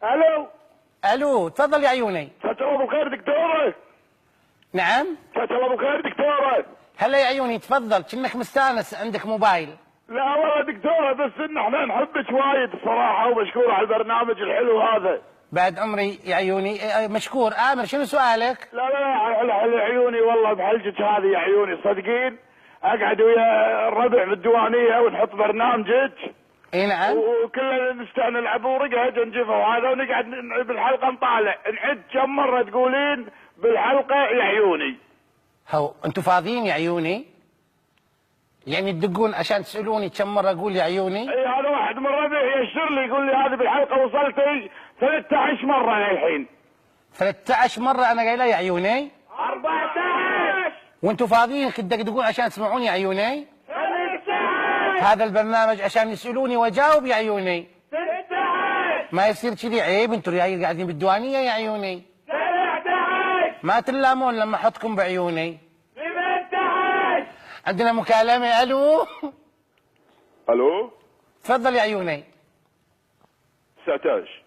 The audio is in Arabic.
الو. الو، تفضل يا عيوني. مساك الله بالخير دكتوره. نعم. مساك الله بالخير دكتوره. هلا يا عيوني، تفضل، كأنك مستانس عندك موبايل. لا والله دكتوره، بس ان احنا نحبك وايد الصراحه، ومشكور على البرنامج الحلو هذا. بعد عمري يا عيوني. مشكور. آمر، شنو سؤالك؟ لا لا لا، على عيوني والله بحلجك هذه يا عيوني، صدقين اقعد ويا الربع بالديوانيه ونحط برنامجك. اي نعم. وكلنا نلعب ورقه جنجفه وهذا، ونقعد بالحلقه نطالع نعد كم مره تقولين بالحلقه يا عيوني. هو انتم فاضيين يا عيوني؟ يعني تدقون عشان تسالوني كم مره اقول يا عيوني؟ اي، هذا واحد من ربعي يشر لي يقول لي هذه بالحلقه وصلتي 13 مره للحين. 13 مره انا قايله يا عيوني؟ 14. وانتم فاضيين تدقون عشان تسمعوني يا عيوني؟ 15. هذا البرنامج عشان يسالوني واجاوب يا عيوني. 16. ما يصير كذي، عيب، انتم قاعدين بالديوانيه يا عيوني. 17. ما تلامون لما احطكم بعيوني. 18. عندنا مكالمه. الو. الو. تفضل يا عيوني. 19.